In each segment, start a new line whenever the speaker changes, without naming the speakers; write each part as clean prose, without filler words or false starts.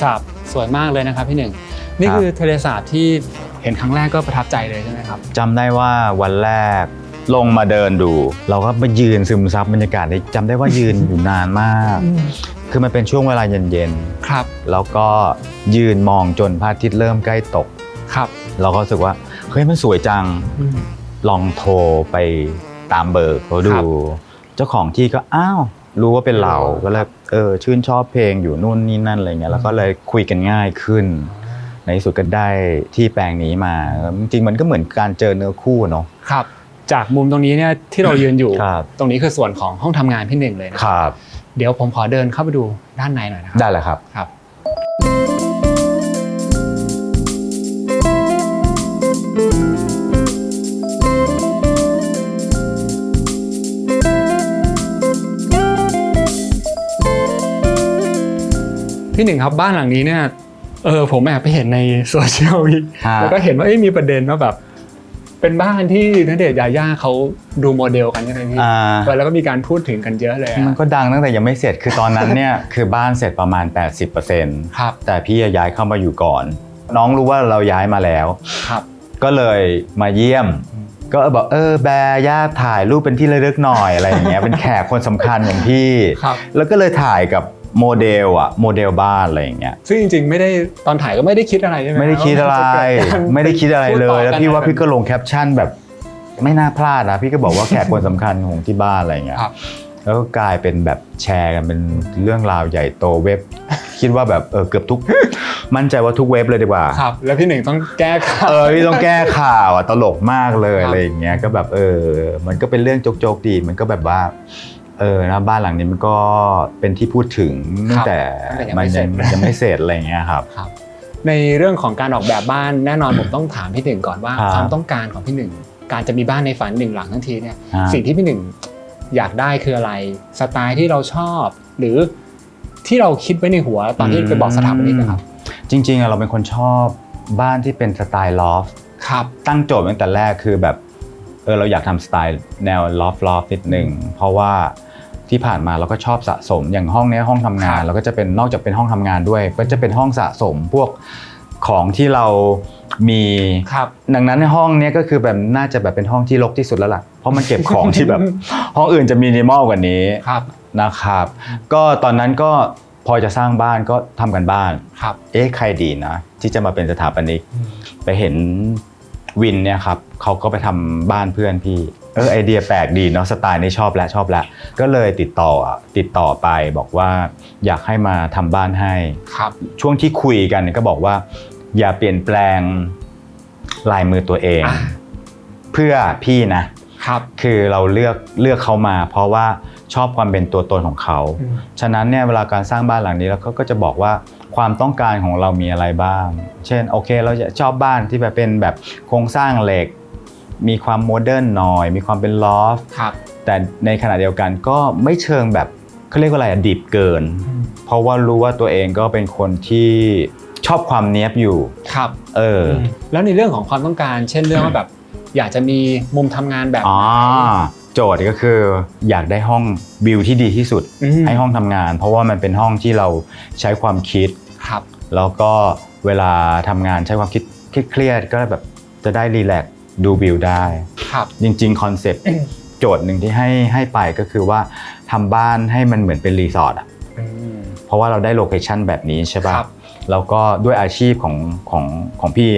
สาบสวยมากเลยนะครับพี่หนึ่งนี่คือทะเลสาบที่เห็นครั้งแรกก็ประทับใจเลยใช่ไหมครับ
จำได้ว่าวันแรกลงมาเดินดูเราก็ไปยืนซึมซับบรรยากาศได้จำได้ว่ายืนอยู่นานมากคือมันเป็นช่วงเวลาเย็น
ๆครับ
แล้วก็ยืนมองจนพระอาทิตย์เริ่มใกล้ตก
ครับ
เราก็รู้สึกว่าเฮ้ยมันสวยจังลองโทรไปตามเบอร์เขาดูเจ้าของที่ก็อ้าวรู้ว่าเป็นเราก็เลยชื่นชอบเพลงอยู่นู่นนี่นั่นอะไรเงี้ยแล้วก็เลยคุยกันง่ายขึ้นในที่สุดก็ได้ที่แปลงนี้มาจริงๆมันก็เหมือนการเจอเนื้อคู่เนาะ
ครับจากมุมตรงนี้เนี่ยที่เรายืนอยู่ตรงนี้คือส่วนของห้องทำงานพี่หนึ่งเลยนะครับเดี๋ยวผมขอเดินเข้าไปดูด้านในหน่อยนะครับ
ได้เลยครับ
ครับพี่หนึ่งครับบ้านหลังนี้เนี่ยผมแอบไปเห็นในโซเชียลแล้วก็เห็นว่ามีประเด็นว่าแบบเป็นบ้านที่ณเดชน์ยาย่าเขาดูโมเดลกันใช่ไหมพี่แล้วก็มีการพูดถึงกันเยอะเลย
มันก็ดังตั้งแต่ยังไม่เสร็จคือตอนนั้นเนี่ยคือบ้านเสร็จประมาณ 80%
ครับ
แต่พี่ย้ายเข้ามาอยู่ก่อนน้องรู้ว่าเราย้ายมาแล้ว
ครับ
ก็เลยมาเยี่ยมก็บอกแบร์ย่าถ่ายรูปเป็นที่ระลึกหน่อยอะไรอย่างเงี้ยเป็นแขกคนสำคัญอย่างพี่แล้วก็เลยถ่ายกับโมเดลบ้านอะไรอย่างเงี้ย
ซึ่งจริงๆไม่ได้ตอนถ่ายก็ไม่ได้คิดอะไรใช่ไหม
ไม่ได้คิดอะไรเลยแล้วพี่ว่าพี่ก็ลงแคปชั่นแบบไม่น่าพลาดนะพี่ก็บอกว่าแขกคนสำคัญของที่บ้านอะไรอย่างเงี้ยแล้วก็กลายเป็นแบบแชร์กันเป็นเรื่องราวใหญ่โตเว็บคิดว่าแบบเกือบทุกมั่นใจว่าทุกเว็บเลยดีกว่า
ครับแล้วพี่หนึ่งต้องแก้ข่าว
พี่ต้องแก้ข่าวตลกมากเลยอะไรอย่างเงี้ยก็แบบมันก็เป็นเรื่องโจกๆดีมันก็แบบว่านะบ้านหลังนี้มันก็เป็นที่พูดถึงตั้งแต่มันยังไม่เสร็จอะไรอย่างเงี้ยครับ
ในเรื่องของการออกแบบบ้านแน่นอนผมต้องถามพี่หนึ่งก่อนว่าความต้องการของพี่หนึ่งการจะมีบ้านในฝันหนึ่งหลังทั้งทีเนี่ยสิ่งที่พี่หนึ่งอยากได้คืออะไรสไตล์ที่เราชอบหรือที่เราคิดไว้ในหัวตอนที่ไปบอกสถาปนิกนะครับ
จริงๆเราเป็นคนชอบบ้านที่เป็นสไตล์ลอฟ
ครับ
ตั้งโจทย์ตั้งแต่แรกคือแบบเราอยากทำสไตล์แนวลอฟนิดนึงเพราะว่าที่ผ่านมาเราก็ชอบสะสมอย่างห้องนี้ห้องทำงานเราก็จะเป็นนอกจากเป็นห้องทำงานด้วยก็จะเป็นห้องสะสมพวกของที่เรามีดังนั้นในห้องนี้ก็คือแบบน่าจะแบบเป็นห้องที่รกที่สุดแล้วล่ะเพราะมันเก็บของที่แบบห้องอื่นจะมินิมอลกว่านี้นะครับก็ตอนนั้นก็พอจะสร้างบ้านก็ทำกันบ้านใครดีนะที่จะมาเป็นสถาปนิกไปเห็นวินเนี่ยครับเขาก็ไปทำบ้านเพื่อนพี่ไอเดียแปลกดีเนาะสไตล์นี้ชอบแล้วก็เลยติดต่อไปบอกว่าอยากให้มาทำบ้านให้ช่วงที่คุยกันก็บอกว่าอย่าเปลี่ยนแปลงลายมือตัวเองเพื่อพี่นะครับคือเราเลือกเขามาเพราะว่าชอบความเป็นตัวตนของเขาฉะนั้นเนี่ยเวลาการสร้างบ้านหลังนี้เราก็จะบอกว่าความต้องการของเรามีอะไรบ้างเช่นโอเคเราจะชอบบ้านที่แบบเป็นแบบโครงสร้างเหล็กมีความโมเดิร์นหน่อยมีความเป็นลอฟแต่ในขณะเดียวกันก็ไม่เชิงแบบเขาเรียกว่าอะไรดิบเกินเพราะว่ารู้ว่าตัวเองก็เป็นคนที่ชอบความเนี๊ยบอยู่
ครับแล้วในเรื่องของความต้องการเช่นเรื่องว่าแบบอยากจะมีมุมทำงานแบบ
โจทย์ก็คืออยากได้ห้องวิวที่ดีที่สุดให้ห้องทำงานเพราะว่ามันเป็นห้องที่เราใช้ความคิดแล้วก็เวลาทำงานใช้ความคิดเครียดก็แบบจะได้รีแลกซ์ดูวิวได้จริงๆคอนเซ็ปต์โจทย์หนึ่งที่ให้ไปก็คือว่าทำบ้านให้มันเหมือนเป็นรีสอร์ทเพราะว่าเราได้โลเคชั่นแบบนี้ใช่ป่ะแล้วก็ด้วยอาชีพของพี่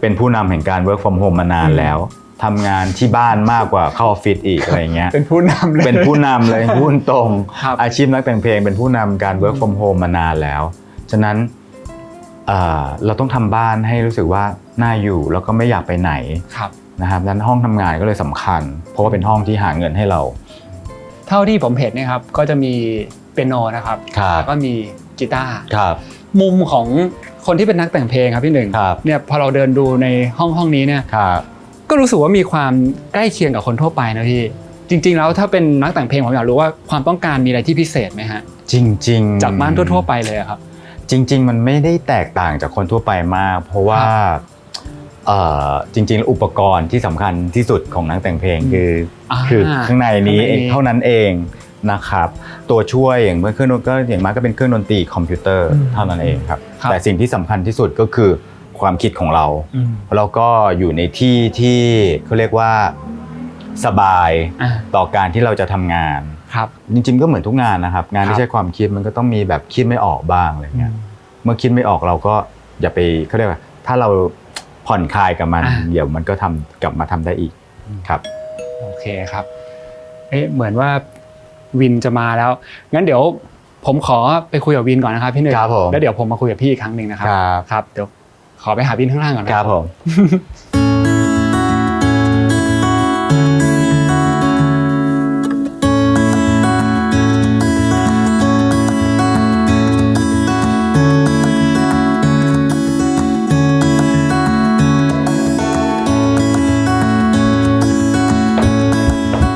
เป็นผู้นำแห่งการ work from home มานานแล้วทำงานที่บ้านมากกว่าเข้าออฟฟิศอีกอะไรเงี้ย
เป็นผู้นำ
เลยพูดตรงอาชีพนักแต่งเพลงเป็นผู้นำการ work from home มานานแล้วฉะนั้นเราต้องทำบ้านให้รู้สึกว่าน่าอยู่แล้วก็ไม่อยากไปไหนนะครับดังนั้นห้องทำงานก็เลยสำคัญเพราะว่าเป็นห้องที่หาเงินให้เรา
เท่าที่ผมเห็นเนี่ยครับก็จะมีเปียโนนะครับแล้วก็มีกีตาร์มุมของคนที่เป็นนักแต่งเพลงครับพี่หนึ่งเนี่ยพอเราเดินดูในห้องนี้เนี่ยก็รู้สึกว่ามีความใกล้เคียงกับคนทั่วไปนะพี่จริงๆแล้วถ้าเป็นนักแต่งเพลงผมอยากรู้ว่าความต้องการมีอะไรที่พิเศษไหมฮะ
จริงๆ
จากบ้านทั่วๆไปเลยครับ
จริงๆมันไม่ได้แตกต่างจากคนทั่วไปมากเพราะว่าจริงๆอุปกรณ์ที่สำคัญที่สุดของนักแต่งเพลงคือข้างในนี้เท่านั้นเอง นะครับตัวช่วยอย่างเครื่องก็อย่างมากก็เป็นเครื่องดนตรีคอมพิวเตอร์เท่านั้นเองครับแต่สิ่งที่สำคัญที่สุดก็คือความคิดของเราแล้วก็อยู่ในที่ที่เขาเรียกว่าสบายต่อการที่เราจะทำงาน
ครับ
จริงๆก็เหมือนทุกงานนะครับงานที่ใช้ความคิดมันก็ต้องมีแบบคิดไม่ออกบ้างอะไรเงี้ยเมื่อคิดไม่ออกเราก็อย่าไปเขาเรียกว่าถ้าเราผ่อนคลายกับมันเดี๋ยวมันก็กลับมาทำได้อีกครับ
โอเคครับเหมือนว่าวินจะมาแล้วงั้นเดี๋ยวผมขอไปคุยกับวินก่อนนะครับพี่หนึ่งแล้วเดี๋ยวผมมาคุยกับพี่อีกครั้งหนึ่งนะครับครับเดี๋ยวขอไปหาวินข้างล่างก่อนนะครับ
ผม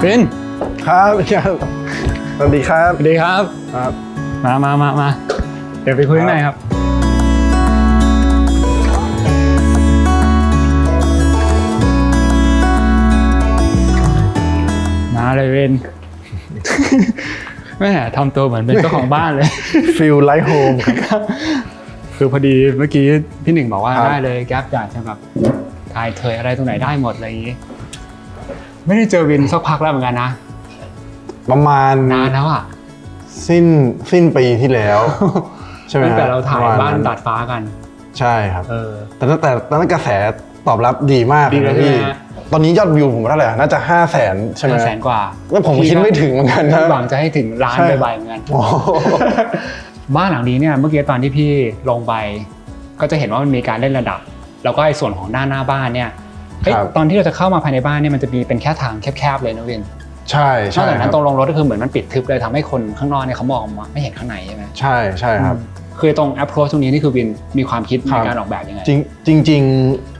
วิน
ครับสวัสดีครับ
สวัสดีครับมาเดี๋ยวไปคุยข้างในครับมาเลยวินแม่ทำตัวเหมือนเป็นเจ้าของบ้านเลย
ฟีลไลท์โฮม
ครับคือพอดีเมื่อกี้พี่หนึ่งบอกว่าได้เลยแก๊ปอยากจะแบบถ่ายเทยอะไรตรงไหนได้หมดอะไรอย่างนี้ไม่ได้เจอวินสักพักแล้วเหมือนกันนะ
ประมาณ
นานแล้วอ่ะ
สิ้นปีที่แล้วใช่ไหม
แต่เราถ่ายบ้านตัดฟ้ากัน
ใช่ครับแต่ตอนนั้นกระแสตอบรับดีมากเลยพี่ตอนนี้ยอดวิวผมเท่าไหร่น่าจะ500,000ใช่ไหม
500,000 กว่า
แล้วผมคิดไม่ถึงเหมือนกันนะ
หวังจะให้ถึงล้านใบเหมือนกันบ้านหลังนี้เนี่ยเมื่อกี้ตอนที่พี่ลงไปก็จะเห็นว่ามันมีการเล่นระดับแล้วก็ไอ้ส่วนของด้านหน้าบ้านเนี่ยตอนที่เราจะเข้ามาภายในบ้านเนี่ยมันจะมีเป็นแค่ทางแคบๆเลยนะวิน
ใช่
นอกจากนั้นตรงลงรถก็คือเหมือนมันปิดทึบเลยทำให้คนข้างนอกเนี่ยเขามองไม่เห็นข้างในใช่ไหม
ใช่ครับ
คือตรง approach ตรงนี้นี่คือวินมีความคิดในการออกแบบยังไง
จริง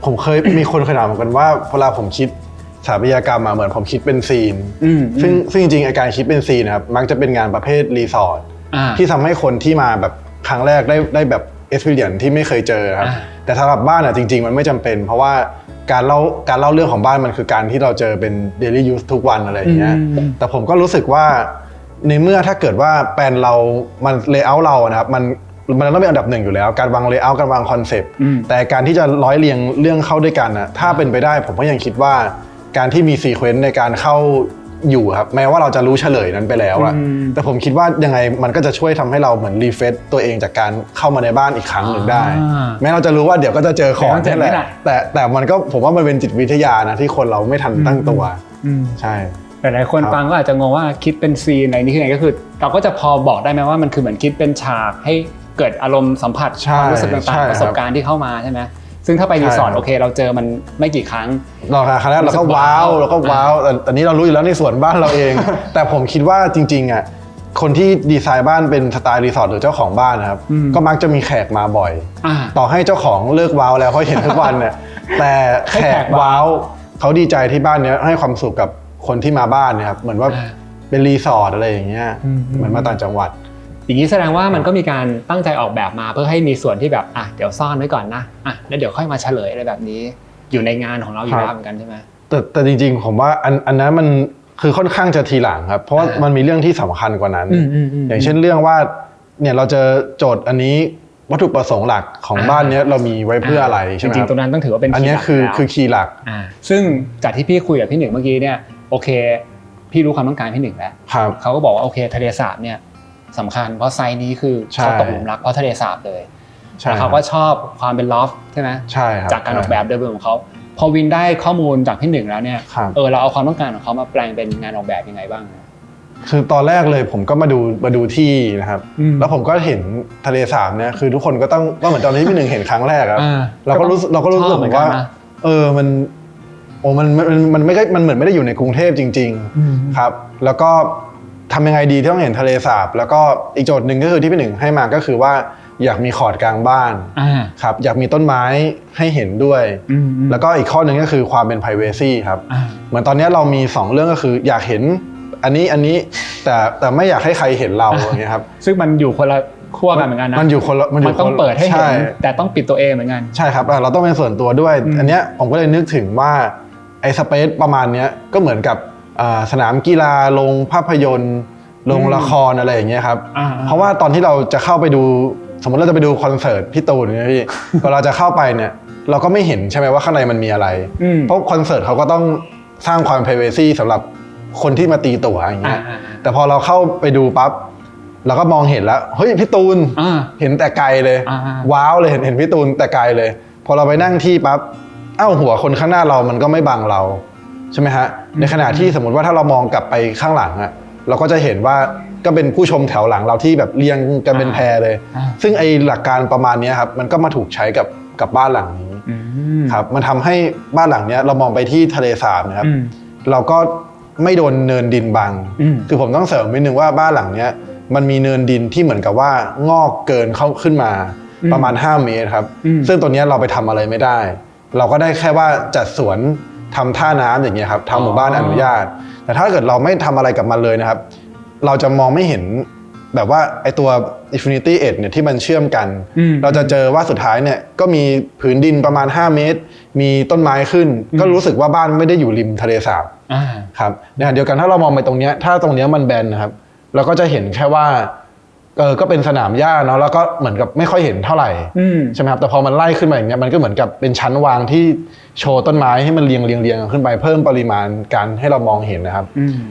ผมเคยมีคนเคยถามเหมือนกันว่าเวลาผมคิดสถาปัตยกรรมมาเหมือนผมคิดเป็นซีนซึ่งจริงๆการคิดเป็นซีนนะครับมักจะเป็นงานประเภทรีสอร์ทที่ทำให้คนที่มาแบบครั้งแรกได้แบบ experience ที่ไม่เคยเจอครับแต่สำหรับบ้านจริงๆมันไม่จำเป็นเพราะว่าการเล่าเรื่องของบ้านมันคือการที่เราเจอเป็น daily use ทุกวันอะไรอย่างเงี้ยแต่ผมก็รู้สึกว่าในเมื่อถ้าเกิดว่าแปลนเรามัน layout เรานะครับมันต้องเป็นอันดับหนึ่งอยู่แล้วการวาง layout การวางคอนเซปต์แต่การที่จะร้อยเรียงเรื่องเข้าด้วยกันนะถ้าเป็นไปได้ผมก็ยังคิดว่าการที่มีซีเควนซ์ในการเข้าอยู่ครับแม้ว่าเราจะรู้เฉลยนั้นไปแล้วอะแต่ผมคิดว่ายังไงมันก็จะช่วยทำให้เราเหมือนรีเฟรชตัวเองจากการเข้ามาในบ้านอีกครั้งหนึ่งได้แม้เราจะรู้ว่าเดี๋ยวก็จะเจอของนี่แหละแต่มันก็ผมว่ามันเป็นจิตวิทยานะที่คนเราไม่ทันตั้งตัวใช่
หลายคนฟังก็อาจจะงงว่าคิดเป็นซีนอะไรนี่คือไงก็คือเราก็จะพอบอกได้ไหมว่ามันคือเหมือนคิดเป็นฉากให้เกิดอารมณ์สัมผัสความรู้สึกต่างๆประสบการณ์ที่เข้ามาใช่ไหมซึ่งถ้าไปรีสอร์ทโอเคเราเจอมันไม่กี่ครั้ง
ครั้งแรกเราก็ว้าวแต่นี้เรารู้อยู่แล้วในส่วนบ้านเราเองแต่ผมคิดว่าจริงๆอ่ะคนที่ดีไซน์บ้านเป็นสไตล์รีสอร์ทหรือเจ้าของบ้านนะครับก็มักจะมีแขกมาบ่อยต่อให้เจ้าของเลิกว้าวแล้วเขาเห็นทุกวันเนี่ยแต่แขกว้าวเขาดีใจที่บ้านนี้ให้ความสุขกับคนที่มาบ้านเนี่ยครับเหมือนว่าเป็นรีสอร์ทอะไรอย่างเงี้ยเหมือนมาต่างจังหวัด
อย่างนี้แสดงว่ามันก็มีการตั้งใจออกแบบมาเพื่อให้มีส่วนที่แบบเดี๋ยวซ่อนไว้ก่อนนะแล้วเดี๋ยวค่อยมาเฉลยอะไรแบบนี้อยู่ในงานของเราอยู่แล้วเหมือนกันใช่ไหม
แต่จริงๆผมว่าอันนั้นมันคือค่อนข้างจะทีหลังครับเพราะว่ามันมีเรื่องที่สำคัญกว่านั้นอย่างเช่นเรื่องว่าเนี่ยเราจะโจทย์อันนี้วัตถุประสงค์หลักของบ้านนี้เรามีไว้เพื่ออะไรใช่ไหม
จริงๆตรงนั้นต้องถือว่าเป็น
อันนี้คือคีย์หลัก
ซึ่งจากที่พี่คุยกับพี่หนึ่งเมื่อกี้เนี่ยโอเคพี่รู้ความต้องการพี่หนึ่งแล้วเขาก็บอกว่าโอเคทะเลสาบเนี่ยสำคัญเพราะไซส์นี้คือเขาตกหลุมรักเพราะทะเลสาบเลยแล้วเขาก็ชอบความเป็นลอฟใช่ไหม
ใช่ครับ
จากการออกแบบโดยรวมของเขาพอวินได้ข้อมูลจากพี่หนึ่งแล้วเนี่ยเราเอาความต้องการของเขามาแปลงเป็นงานออกแบบยังไงบ้าง
คือตอนแรกเลยผมก็มาดูที่นะครับแล้วผมก็เห็นทะเลสาบเนี่ยคือทุกคนก็เหมือนตอนที่พี่หนึ่งเห็นครั้งแรกครับเราก็รู้สึกเหมือนว่ามันไม่ได้มันเหมือนไม่ได้อยู่ในกรุงเทพจริงๆครับแล้วก็ทำยังไงดีที่ต้องเห็นทะเลสาบแล้วก็อีกโจทย์หนึ่งก็คือที่พี่หนึ่งให้มาก็คือว่าอยากมีคอร์ดกลางบ้านครับอยากมีต้นไม้ให้เห็นด้วยแล้วก็อีกข้อหนึ่งก็คือความเป็น privacy ครับเหมือนตอนนี้เรามี2เรื่องก็คืออยากเห็นอันนี้แต่ไม่อยากให้ใครเห็นเราอย่างเงี้ยครับ
ซึ่งมันอยู่คนละขั้วกันเหมือนกันนะมันต้องเปิดให้เห็นแต่ต้องปิดตัวเองเหมือนกัน
ใช่ครับเราต้องเป็นส่วนตัวด้วยอันเนี้ยผมก็เลยนึกถึงว่าไอ้สเปซประมาณนี้ก็เหมือนกับสนามกีฬาโรงภาพยนตร์ โรงละครอะไรอย่างเงี้ยครับเพราะว่าตอนที่เราจะเข้าไปดูสมมติเราจะไปดูคอนเสิร์ตพี่ตูนเนี่ยพี่ พอเราจะเข้าไปเนี่ยเราก็ไม่เห็นใช่ไหมว่าข้างในมันมีอะไรเพราะคอนเสิร์ตเขาก็ต้องสร้างความ privacy สำหรับคนที่มาตีตั๋วอย่างเงี้ยแต่พอเราเข้าไปดูปั๊บเราก็มองเห็นแล้วเฮ้ยพี่ตูนเห็นแต่ไกลเลยว้าวเลยเห็นพี่ตูนแต่ไกลเลยพอเราไปนั่งที่ปั๊บหัวคนข้างหน้าเรามันก็ไม่บังเราใช่ไหมฮะในขณะที่สมมติว่าถ้าเรามองกลับไปข้างหลังอะเราก็จะเห็นว่าก็เป็นผู้ชมแถวหลังเราที่แบบเรียงกันเป็นแพรเลยซึ่งไอหลักการประมาณนี้ครับมันก็มาถูกใช้กับบ้านหลังนี้ครับมันทำให้บ้านหลังนี้เรามองไปที่ทะเลสาบนะครับเราก็ไม่โดนเนินดินบังคือผมต้องเสริมนิดนึงว่าบ้านหลังนี้มันมีเนินดินที่เหมือนกับว่างอกเกินเข้าขึ้นมาประมาณ5 เมตรครับซึ่งตัวนี้เราไปทำอะไรไม่ได้เราก็ได้แค่ว่าจัดสวนทำท่าน้ำอย่างเงี้ยครับทางหมู่บ้านอนุญาตแต่ถ้าเกิดเราไม่ทำอะไรกับมันเลยนะครับเราจะมองไม่เห็นแบบว่าไอตัว Infinity Edge เนี่ยที่มันเชื่อมกันเราจะเจอว่าสุดท้ายเนี่ยก็มีผืนดินประมาณ5 เมตรมีต้นไม้ขึ้นก็รู้สึกว่าบ้านไม่ได้อยู่ริมทะเลสาบครับในขณะเดียวกันถ้าเรามองไปตรงเนี้ยถ้าตรงเนี้ยมันแบนนะครับเราก็จะเห็นแค่ว่าก็เป็นสนามหญ้าเนาะแล้วก็เหมือนกับไม่ค่อยเห็นเท่าไหร่ใช่ไหมครับแต่พอมันไล่ขึ้นมาอย่างเงี้ยมันก็เหมือนกับเป็นชั้นวางที่โชว์ต้นไม้ให้มันเรียงขึ้นไปเพิ่มปริมาณการให้เรามองเห็นนะครับ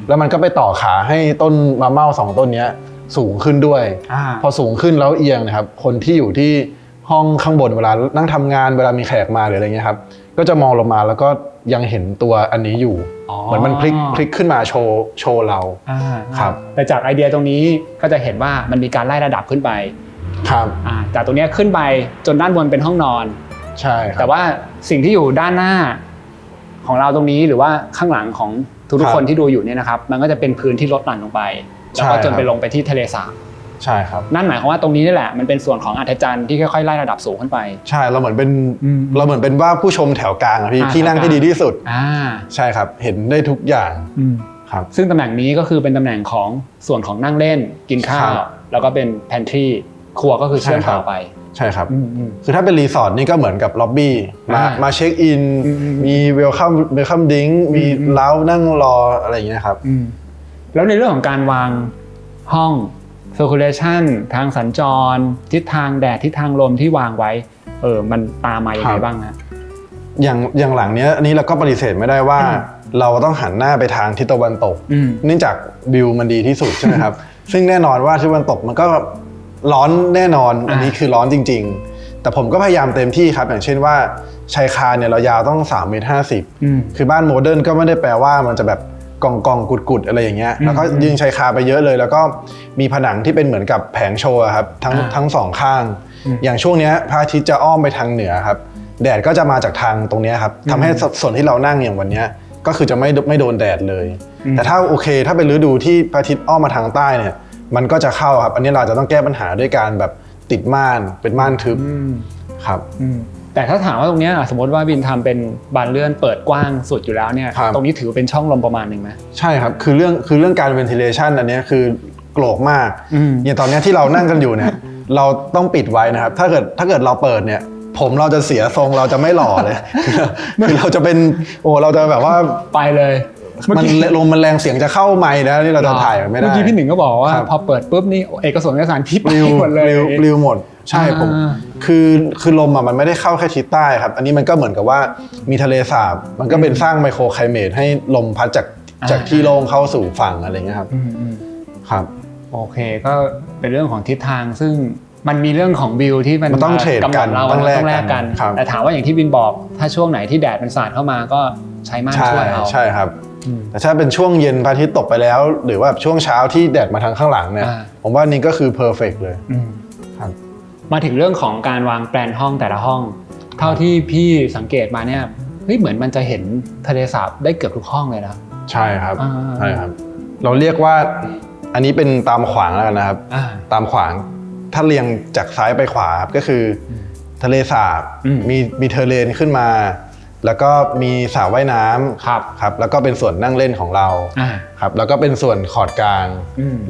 แล้วมันก็ไปต่อขาให้ต้นมะเม่า2 ต้นเนี้ยสูงขึ้นด้วยพอสูงขึ้นแล้วเอียงนะครับคนที่อยู่ที่ห้องข้างบนเวลานั่งทำงานเวลามีแขกมาหรืออะไรเงี้ยครับก็จะมองลงมาแล้วก็ยังเห็นตัวอันนี้อยู่เหมือนมันพลิกขึ้นมาโชว์เราครับ
แต่จากไอเดียตรงนี้ก็จะเห็นว่ามันมีการไล่ระดับขึ้นไป
ครับ
จากตรงนี้ขึ้นไปจนด้านบนเป็นห้องนอน
ใช่
แต่ว่าสิ่งที่อยู่ด้านหน้าของเราตรงนี้หรือว่าข้างหลังของทุกคนที่ดูอยู่เนี่ยนะครับมันก็จะเป็นพื้นที่ลดหลั่นลงไปแล้วก็จนไปลงไปที่ทะเลสาบ
ใช่ครับ
นั่นหมายความว่าตรงนี้นี่แหละมันเป็นส่วนของอัฐจันทร์ที่ค่อยๆไล่ระดับสูงขึ้นไป
ใช่เราเหมือนเป็นว่าผู้ชมแถวกลางพี่ที่นั่งที่ดีที่สุดใช่ครับเห็นได้ทุกอย่างครับ
ซึ่งตำแหน่งนี้ก็คือเป็นตำแหน่งของส่วนของนั่งเล่นกินข้าวแล้วก็เป็นแพนทรีครัวก็คือเชื่อมต่อไป
ใช่ครับคือถ้าเป็นรีสอร์ทนี่ก็เหมือนกับล็อบบี้มาเช็คอินมีเวลคัมดิ้งมีเล้านั่งรออะไรอย่างเงี้ยครับ
แล้วในเรื่องของการวางห้องcirculation ทางสัญจรทิศทางแดดทิศทางลมที่วางไว้มันตามมาอย่างไรบ้างฮะ
อย่างหลังเนี้ยอันนี้เราก็ปฏิเสธไม่ได้ว่าเราต้องหันหน้าไปทางทิศตะวันตกเนื่องจากวิวมันดีที่สุดใช่ไหมครับซึ่งแน่นอนว่าทิศตะวันตกมันก็ร้อนแน่นอนอันนี้คือร้อนจริงๆแต่ผมก็พยายามเต็มที่ครับอย่างเช่นว่าชายคาเนี่ยเรายาวต้อง3.50 เมตรคือบ้านโมเดิร์นก็ไม่ได้แปลว่ามันจะแบบกองกุดอะไรอย่างเงี้ยแล้วก็ยิงชายคาไปเยอะเลยแล้วก็มีผนังที่เป็นเหมือนกับแผงโชว์ครับทั้ง2 ข้างอย่างช่วงนี้พระอาทิตย์จะอ้อมไปทางเหนือครับแดดก็จะมาจากทางตรงนี้ครับทำให้ส่วนที่เรานั่งอย่างวันนี้ก็คือจะไม่โดนแดดเลยแต่ถ้าโอเคถ้าเป็นฤดูที่พระอาทิตย์อ้อมมาทางใต้เนี่ยมันก็จะเข้าครับอันนี้เราจะต้องแก้ปัญหาด้วยการแบบติดม่านเป็นม่านทึบครับ
แต่ถ้าถามว่าตรงนี้สมมติว่าบินทำเป็นบานเลื่อนเปิดกว้างสุดอยู่แล้วเนี่ยตรงนี้ถือเป็นช่องลมประมาณนึงไหม
ใช่ครับคือเรื่องการ ventilation อันนี้คือโกรกมากอย่างตอนนี้ที่เรานั่งกันอยู่เนี่ยเราต้องปิดไว้นะครับถ้าเกิดเราเปิดเนี่ยผมเราจะเสียทรงเราจะไม่หล่อเลยคือเราจะเป็นเราจะแบบว่า
ไปเลย
มันลมมันแรงเสียงจะเข้าไมค์นะนี่เราจะถ่ายไม่ได้
เมื่อกี้พี่หนึ่งก็บอกว่าพอเปิดปุ๊บนี่เอกสารที่ไปหมดเลย
ปลิวหมดใช่ผมคือลมมันไม่ได้เข้าแค่ทิศใต้ครับอันนี้มันก็เหมือนกับว่ามีทะเลสาบมันก็เป็นสร้างไมโครไคลเมทให้ลมพัดจากที่โล่งเข้าสู่ฝั่งอะไรเงี้ยครับครับ
โอเคก็เป็นเรื่องของทิศทางซึ่งมันมีเรื่องของวิวที่มัน
ต้องเทรดกัน
ต้องแลกกันแต่ถามว่าอย่างที่บินบอกถ้าช่วงไหนที่แดดมันสาดเข้ามาก็ใช้ม่านช่วยเอา
ใช่ครับแต่ถ้าเป็นช่วงเย็นพระอาทิตย์ตกไปแล้วหรือว่าช่วงเช้าที่แดดมาทางข้างหลังเนี่ยผมว่านี่ก็คือเพอร์เฟกต์เลย
ครับมาถึงเรื่องของการวางแปลนห้องแต่ละห้องเท่าที่พี่สังเกตมาเนี่ยเหมือนมันจะเห็นทะเลสาบได้เกือบทุกห้องเลยนะ
ใช่ครับใช่ครับเราเรียกว่าอันนี้เป็นตามขวางแล้วกันนะครับตามขวางถ้าเรียงจากซ้ายไปขวาก็คือทะเลสาบมีเทเลนขึ้นมาแล้วก็มีสระว่ายน้ำครับแล้วก็เป็นส่วนนั่งเล่นของเราครับแล้วก็เป็นส่วนขอดกลาง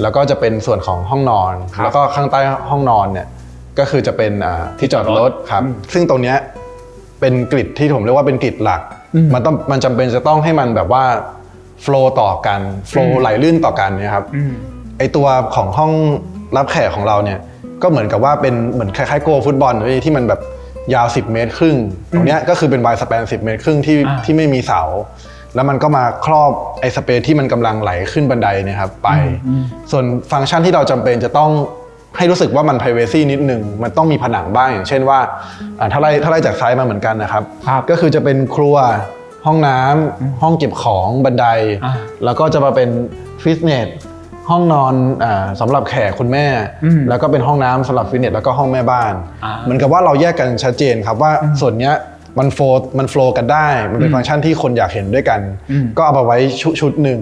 แล้วก็จะเป็นส่วนของห้องนอนแล้วก็ข้างใต้ห้องนอนเนี่ยก็คือจะเป็นที่จอดรถครับซึ่งตรงนี้เป็นกริดที่ผมเรียกว่าเป็นกริดหลักมันจำเป็นจะต้องให้มันแบบว่าโฟลว์ต่อกันโฟลว์ไหลลื่นต่อกันเนี่ยครับไ ไอตัวของห้องรับแขกของเราเนี่ยก็เหมือนกับว่าเป็นเหมือนคล้ายๆโกฟุตบอลที่มันแบบยาว10 เมตรครึ่งตรงเนี้ยก็คือเป็นวายสแปน10 เมตรครึ่งที่ไม่มีเสาแล้วมันก็มาครอบไอ้สเปซที่มันกำลังไหลขึ้นบันไดเนี่ยครับไปส่วนฟังก์ชันที่เราจำเป็นจะต้องให้รู้สึกว่ามัน privacy นิดนึงมันต้องมีผนังบ้างอย่างเช่นว่าถ้าไล่จากซ้ายมาเหมือนกันนะครับก็คือจะเป็นครัวห้องน้ำห้องเก็บของบันไดแล้วก็จะมาเป็นฟิตเนสห้องนอนสำหรับแขกคุณแม่แล้วก็เป็นห้องน้ำสำหรับฟิตเนสแล้วก็ห้องแม่บ้านเหมือนกับว่าเราแยกกันชัดเจนครับว่าส่วนเนี้ยมันโฟล์กันได้มันเป็นฟังก์ชันที่คนอยากเห็นด้วยกันก็เอาไปไว้ชุดหนึ่ง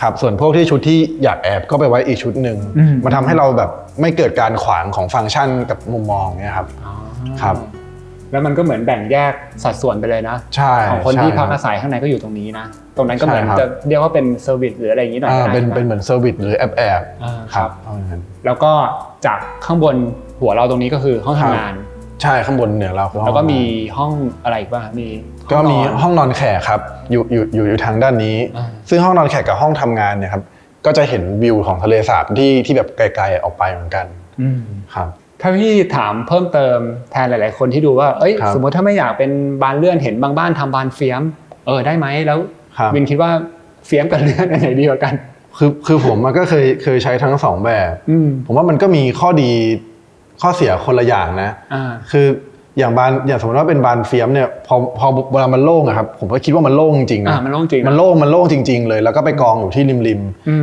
ครับส่วนพวกที่ชุดที่อยากแอบก็ไปไว้อีกชุดหนึ่งมันทำให้เราแบบไม่เกิดการขวางของฟังก์ชันกับมุมมองเนี่ยครับครับ
แล้วมันก็เหมือนแบ่งแยกสัดส่วนไปเลยนะ
ใช่
ของคนที่พักอาศัยข้างในก็อยู่ตรงนี้นะตรงนั้นก็เหมือนจะเรียกว่าเป็นเซอร์วิสหรืออะไรอย่างนี้หน่อย
เป็นเหมือนเซอร์วิสหรือแอบ
ครับแล้วก็จากข้างบนหัวเราตรงนี้ก็คือห้องทำงาน
ใช่ข้างบนเนี่ยเรา
แล้วก็มีห้องอะไรอีกบ้างมี
ก็มีห้องนอนแขกครับอยู่ทางด้านนี้ซึ่งห้องนอนแขกกับห้องทำงานเนี่ยครับก็จะเห็นวิวของทะเลสาบที่แบบไกลๆออกไปเหมือนกันครับ
ถ้าพี่ถามเพิ่มเติมแทนหลายๆคนที่ดูว่าสมมติถ้าไม่อยากเป็นบานเลื่อนเห็นบางบ้านทำบานเฟียมได้ไหมแล้ววินคิดว่าเฟียมกับเลื่อนอันไหนดีกว่ากัน
คือผมก็เคยใช้ทั้ง2แบบผมว่ามันก็มีข้อดีข้อเสียคนละอย่างนะคืออย่างสมมติว่าเป็นบานเฟียมเนี่ยพอเวลามันโล่งอะครับผมก็คิดว่ามันโล่งจริงนะ
มันโล่งจริง
มันโล่งจริงๆเลยแล้วก็ไปกองอยู่ที่ริม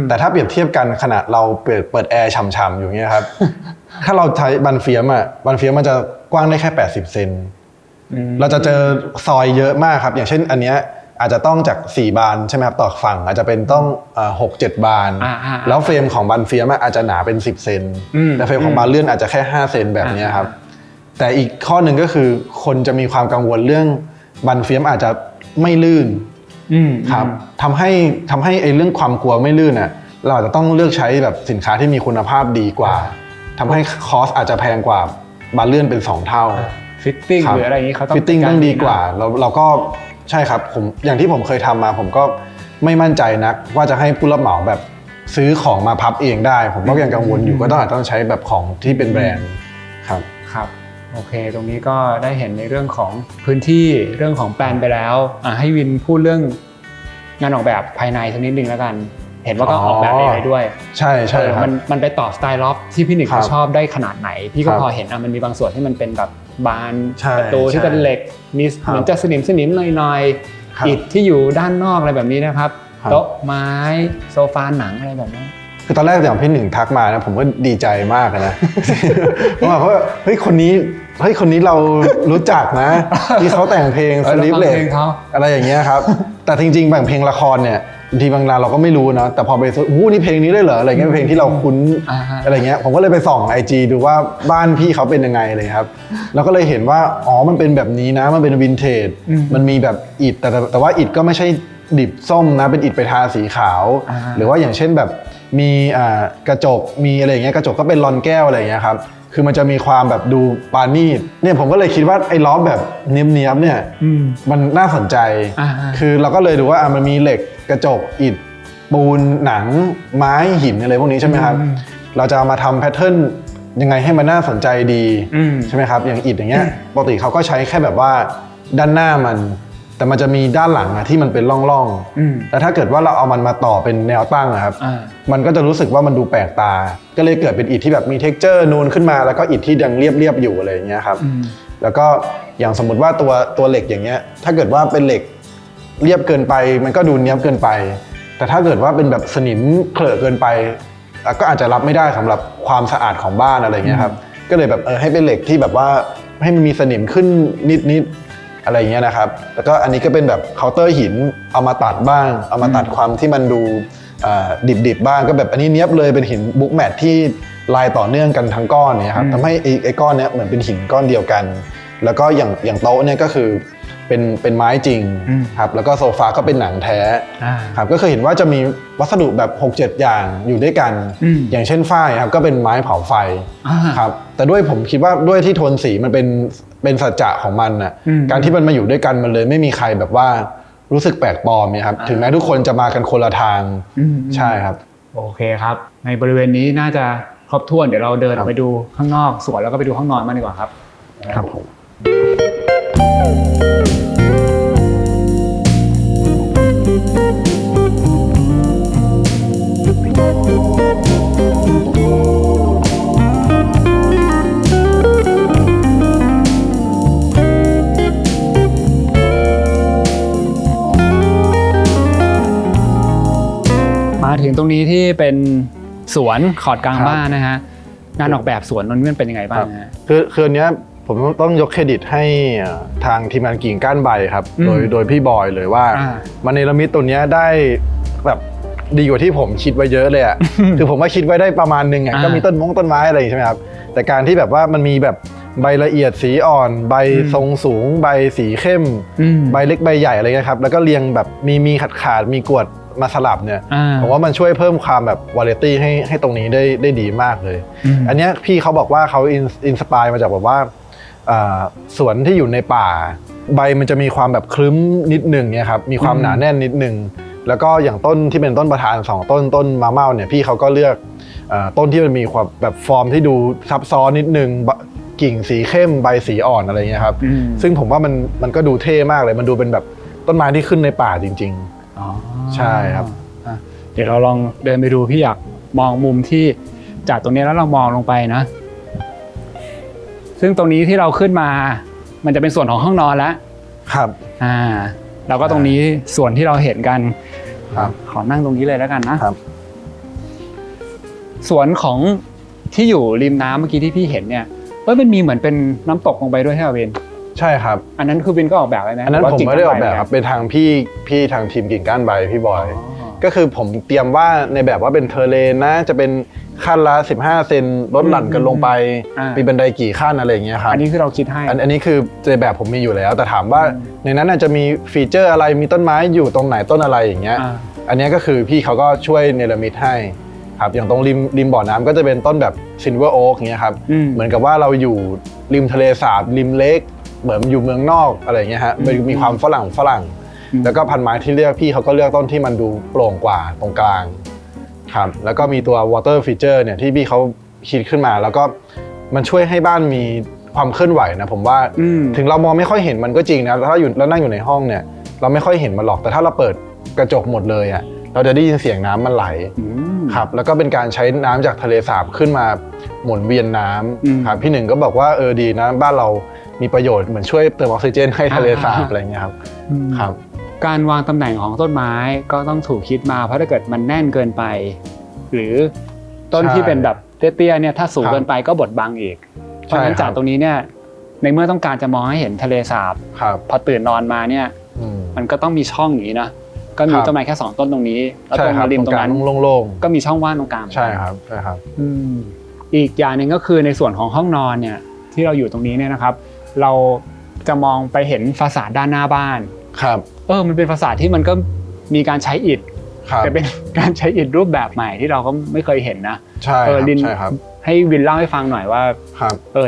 แต่ถ้าเปรียบเทียบกันขณะเราเปิดแอร์ฉ่ำๆอยู่เงี้ยครับ ถ้าเราใช้บานเฟียมมันจะกว้างได้แค่80 เซนเราจะเจอซอยเยอะมากครับอย่างเช่นอันเนี้ยอาจจะต้องจาก4 บานใช่ไหมครับต่อฝั่งอาจจะเป็นต้อง6-7 บานแล้วเฟรมของบานเฟียมอาจจะหนาเป็น10 เซนแต่เฟรมของบานเลื่อนอาจจะแค่5 เซนแบบนี้ครับแต่อีกข้อหนึ่งก็คือคนจะมีความกังวลเรื่องบานเฟียมอาจจะไม่ลื่นครับทำให้ไอ้เรื่องความกลัวไม่ลื่นเราอาจจะต้องเลือกใช้แบบสินค้าที่มีคุณภาพดีกว่าทำให้คอสอาจจะแพงกว่าบานเลื่อนเป็น2 เท่า
ฟิตติ้งหรืออะไรอย่างนี้เขาต้อง
ฟิตติ้งต้องดีกว่าเราก็ใช่ครับผมอย่างที่ผมเคยทำมาผมก็ไม่มั่นใจนักว่าจะให้ผู้รับเหมาแบบซื้อของมาพับเองได้ผมก็ยังกังวลอยู่ก็อาจจะต้องใช้แบบของที่เป็นแบรนด์
ครับโอเคตรงนี้ก็ได้เห็นในเรื่องของพื้นที่เรื่องของแปลนไปแล้วให้วินพูดเรื่องงานออกแบบภายในสักนิดนึงแล้วกันเห็นว่าก็ออกแบบเองได้ด้วย
ใช่ครับ
มันไปต่อสไตล์ล็อบที่พี่หนึ่งเขาชอบได้ขนาดไหนพี่ก็พอเห็นมันมีบางส่วนที่มันเป็นแบบบานประตูที่เป็นเหล็กมีเหมือนจะสนิมหน่อยอิฐที่อยู่ด้านนอกอะไรแบบนี้นะครับโต๊ะไม้โซฟาหนังอะไรแบบนี้
คือตอนแรกอย่างพี่หนึ่งทักมานะผมก็ดีใจมากนะเพราะว่าเฮ้ยคนนี้เรารู้จักนะที่เขาแต่งเพลงสลิปเลสอะไรอย่างเงี้ยครับแต่จริงๆแต่งเพลงละครเนี่ยบางทีบางเราก็ไม่รู้นะแต่พอไปนี่เพลงนี้ได้เหรออะไรเงี้ยเพลงที่เราคุ้นอะไรเงี้ยผมก็เลยไปส่อง IG ดูว่าบ้านพี่เขาเป็นยังไงเลยครับแล้วก็เลยเห็นว่ามันเป็นแบบนี้นะมันเป็นวินเทจมันมีแบบอิฐแต่ว่าอิฐก็ไม่ใช่ดิบส้มนะเป็นอิฐไปทาสีขาวหรือว่าอย่างเช่นแบบมีกระจกมีอะไรอย่างเงี้ยกระจกก็เป็นลอนแก้วอะไรอย่างเงี้ยครับคือมันจะมีความแบบดูปาณีตเนี่ยผมก็เลยคิดว่าไอ้ล้อแบบเนียบๆเนี่ยมันน่าสนใจคือเราก็เลยดูว่ามันมีเหล็กกระจกอิฐปูนหนังไม้หินอะไรพวกนี้ใช่ไหมครับเราจะเอามาทำแพทเทิร์นยังไงให้มันน่าสนใจดีใช่ไหมครับอย่างอิฐอย่างเงี้ยปกติเขาก็ใช้แค่แบบว่าด้านหน้ามันแต่มันจะมีด้านหลังที่มันเป็นร่องๆแต่ถ้าเกิดว่าเราเอามันมาต่อเป็นแนวตั้งครับมันก็จะรู้สึกว่ามันดูแปลกตาก็เลยเกิดเป็นอิฐที่แบบมีเท็กเจอร์นูนขึ้นมาแล้วก็อิฐที่ยังเรียบอยู่อะไรอย่างเงี้ยครับแล้วก็อย่างสมมติว่าตัวเหล็กอย่างเงี้ยถ้าเกิดว่าเป็นเหล็กเรียบเกินไปมันก็ดูเนี้ยบเกินไปแต่ถ้าเกิดว่าเป็นแบบสนิมเคลอะเกินไปก็อาจจะรับไม่ได้สำหรับความสะอาดของบ้านอะไรเงี้ยครับก็เลยแบบให้เป็นเหล็กที่แบบว่าให้มันมีสนิมขึ้นนิดอะไรเงี้ยนะครับแล้วก็อันนี้ก็เป็นแบบเคาน์เตอร์หินเอามาตัดบ้างเอามาตัดความที่มันดูดิบบ้างก็แบบอันนี้เนี้ยบเลยเป็นหินบุ๊กแมทที่ลายต่อเนื่องกันทั้งก้อนเนี่ยครับทำให้ไอ้ก้อนเนี้ยเหมือนเป็นหินก้อนเดียวกันแล้วก็อย่างโต๊ะเนี่ยก็คือเป็นไม้จริงครับแล้วก็โซฟาก็เป็นหนังแท้ครับก็เคยเห็นว่าจะมีวัสดุแบบ 6-7 อย่างอยู่ด้วยกันอย่างเช่นฝ้ายครับก็เป็นไม้เผาไฟครับแต่ด้วยผมคิดว่าด้วยที่โทนสีมันเป็นสัจจะของมันน่ะการที่มันมาอยู่ด้วยกันมันเลยไม่มีใครแบบว่ารู้สึกแปลกปลอมเนี่ยครับถึงแม้ทุกคนจะมากันคนละทางใช่ครับ
โอเคครับในบริเวณนี้น่าจะครบถ้วนเดี๋ยวเราเดินออกไปดูข้างนอกสวนแล้วก็ไปดูห้องนอนมากดีกว่าครับ
ครับผม
มาถึงตรงนี้ที่เป็นสวนขอดกลางบ้านนะฮะงานออกแบบสวนมันเป็นยังไงบ้างฮะ
คืออันเนี้ยผมต้องยกเครดิตให้ทางทีมงานกิ่งก้านใบครับโดยพี่บอยเลยว่ามันเนรมิตตัวเนี้ยได้แบบดีกว่าที่ผมคิดไว้เยอะเลยอ่ะ คือผมว่าคิดไว้ได้ประมาณนึงอ่ะก็มีต้นไม้อะไรใช่ไหมครับแต่การที่แบบว่ามันมีแบบใบละเอียดสีอ่อนใบทรงสูงใบสีเข้มใบเล็กใบใหญ่อะไรเงี้ยครับแล้วก็เรียงแบบมีขาดมีกวดมาสลับเนี่ยผมว่ามันช่วยเพิ่มความแบบวาไรตี้ให้ตรงนี้ได้ดีมากเลยอันนี้พี่เขาบอกว่าเขาอินสปายมาจากแบบว่าสวนที่อยู่ในป่าใบมันจะมีความแบบครึ้มนิดนึงเนี่ยครับมีความหนาแน่นนิดนึงแล้วก็อย่างต้นที่เป็นต้นประธาน2ต้นมะเม่าเนี่ยพี่เขาก็เลือกต้นที่มันมีความแบบฟอร์มที่ดูซับซ้อนนิดนึงกิ่งสีเข้มใบสีอ่อนอะไรเงี้ยครับซึ่งผมว่ามันก็ดูเท่มากเลยมันดูเป็นแบบต้นไม้ที่ขึ้นในป่าจริงๆใช่ครับ
เดี๋ยวเราลองเดินไปดูพี่อยากมองมุมที่จากตรงนี้แล้วเรามองลงไปนะซึ่งตรงนี้ที่เราขึ้นมามันจะเป็นส่วนของห้องนอนแล้ว
ครับ
แล้วก็ตรงนี้ส่วนที่เราเห็นกันขอนั่งตรงนี้เลยแล้วกันนะครับสวนของที่อยู่ริมน้ำเมื่อกี้ที่พี่เห็นเนี่ยมันมีเหมือนเป็นน้ำตกลงไปด้วยใช่ไหมวิน
ใช่ครับ
อันนั้นคือวินก็ออกแบบไว้ไหม
อันนั้นผมไม่ได้ออกแบบครับเป็นทางพี่ทางทีมกิ่งก้านใบพี่บอยก็คือผมเตรียมว่าในแบบว่าเป็นเทอร์เลนนะจะเป็นขั้นละ15 เซนลดหลั่นกันลงไปมีบันไดกี่ขั้นอะไรอย่างเงี้ยครับ
อันนี้คือเราคิดให้
อันนี้คือในแบบผมมีอยู่แล้วแต่ถามว่าในนั้นจะมีฟีเจอร์อะไรมีต้นไม้อยู่ตรงไหนต้นอะไรอย่างเงี้ยอันนี้ก็คือพี่เขาก็ช่วยเนรมิตให้ครับอย่างตรงริมบ่อน้ำก็จะเป็นต้นแบบซิลเวอร์โอ๊กเงี้ยครับเหมือนกับว่าเราอยู่ริมทะเลสาบริมเลคเหมือนอยู่เมืองนอกอะไรอย่างเงี้ยฮะมีความฝรั่งแล้วก็พันไม้ที่เลือกพี่เขาก็เลือกต้นที่มันดูโปร่งกว่าตรงกลางครับแล้วก็มีตัว water feature เนี่ยที่พี่เขาคิดขึ้นมาแล้วก็มันช่วยให้บ้านมีความเคลื่อนไหวนะผมว่าถึงเรามองไม่ค่อยเห็นมันก็จริงนะถ้าอยู่แล้วนั่งอยู่ในห้องเนี่ยเราไม่ค่อยเห็นมันหรอกแต่ถ้าเราเปิดกระจกหมดเลยอ่ะเราจะได้ยินเสียงน้ำมันไหลครับแล้วก็เป็นการใช้น้ำจากทะเลสาบขึ้นมาหมุนเวียนน้ำครับพี่หนึ่งก็บอกว่าดีนะบ้านเรามีประโยชน์เหมือนช่วยเติมออกซิเจนให้ทะเลสาบอะไรเงี้ยครับ
การวางตำแหน่งของต้นไม้ก็ต้องถูกคิดมาเพราะถ้าเกิดมันแน่นเกินไปหรือต้นที่เป็นแบบเตี้ยๆเนี่ยถ้าสูงเกินไปก็บดบังอีกเพราะฉะนั้นจากตรงนี้เนี่ยในเมื่อต้องการจะมองให้เห็นทะเลสาบพอตื่นนอนมาเนี่ยมันก็ต้องมีช่องอย่างนี้นะก็มีต้นไม้แค่2ต้นตรงนี้แล้วตรงริมตรงนั้น
โล่ง
ๆก็มีช่องว่างตรงกลาง
ใช่ครับ
อีกอย่างหนึ่งก็คือในส่วนของห้องนอนเนี่ยที่เราอยู่ตรงนี้เนี่ยนะครับเราจะมองไปเห็นฟาสาดด้านหน้าบ้าน
ครับ
มันเป็นฟาสาดที่มันก็มีการใช้อิฐแต่เป็นการใช้อิฐรูปแบบใหม่ที่เราก็ไม่เคยเห็นนะ
ใช่ครับ
ให้วินเล่าให้ฟังหน่อยว่า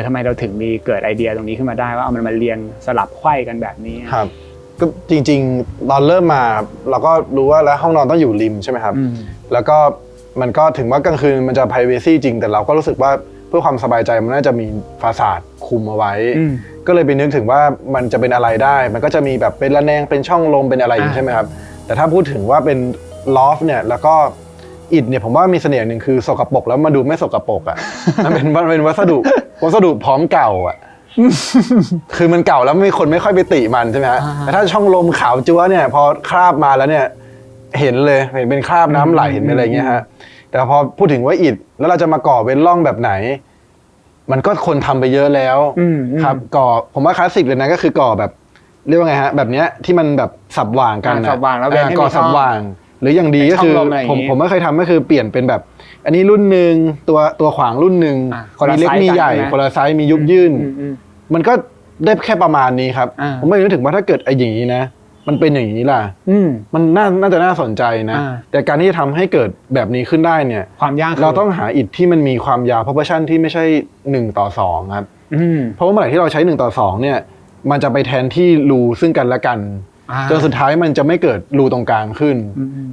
ทำไมเราถึงมีเกิดไอเดียตรงนี้ขึ้นมาได้ว่าเอามันมาเรียงสลับไขว้กันแบบนี้
ครับก็จริงๆตอนเริ่มมาเราก็รู้ว่าแล้วห้องนอนต้องอยู่ริมใช่ไหมครับแล้วก็มันก็ถึงว่ากลางคืนมันจะ privacy จริงแต่เราก็รู้สึกว่าเพื่อความสบายใจมันน่าจะมีฟาสาดคุมเอาไว้ก็เลยไปนึกถึงว่ามันจะเป็นอะไรได้มันก็จะมีแบบเป็นระแนงเป็นช่องลมเป็นอะไรอย่างใช่ไหมครับแต่ถ้าพูดถึงว่าเป็นลอฟเนี่ยแล้วก็อิฐเนี่ยผมว่ามีเสน่ห์หนึ่งคือสกปรกแล้วมาดูไม่สกปรกอ่ะมันเป็นวัสดุพร้อมเก่าอ่ะคือมันเก่าแล้วมีคนไม่ค่อยไปติมันใช่ไหมฮะแต่ถ้าช่องลมขาวจั๊วเนี่ยพอคราบมาแล้วเนี่ยเห็นเลยเห็นเป็นคราบน้ำไหลเห็นเป็นอะไรเงี้ยฮะแต่พอพูดถึงว่าอิฐแล้วเราจะมาก่อเป็นร่องแบบไหนมันก็คนทำไปเยอะแล้วครับก่อผมว่าคลาสสิกเลยนะก็คือก่อแบบเรียกว่าไงฮะแบบเนี้ยที่มันแบบสับว่างกันนะก่อสับว่างหรืออย่างดีก็คือผมไม่เคยทำก็คือเปลี่ยนเป็นแบบอันนี้รุ่นหนึ่งตัวขวางรุ่นหนึ่งมีเล็กมีใหญ่คนละไซส์มียุบยื่นมันก็ได้แค่ประมาณนี้ครับผมไม่นึกถึงว่าถ้าเกิดไอ้อย่างนี้นะมันเป็นอย่างนี้ล่ะมันน่าจะน่าสนใจนะแต่การที่จะทำให้เกิดแบบนี้ขึ้นได้เนี่ย
ความยาก
เราต้องหาอิฐที่มันมีความยาว proportion ที่ไม่ใช่1:2ครับเพราะว่าเมื่อไหร่ที่เราใช้1:2เนี่ยมันจะไปแทนที่รูซึ่งกันและกัน จนสุดท้ายมันจะไม่เกิดรูตรงกลางขึ้น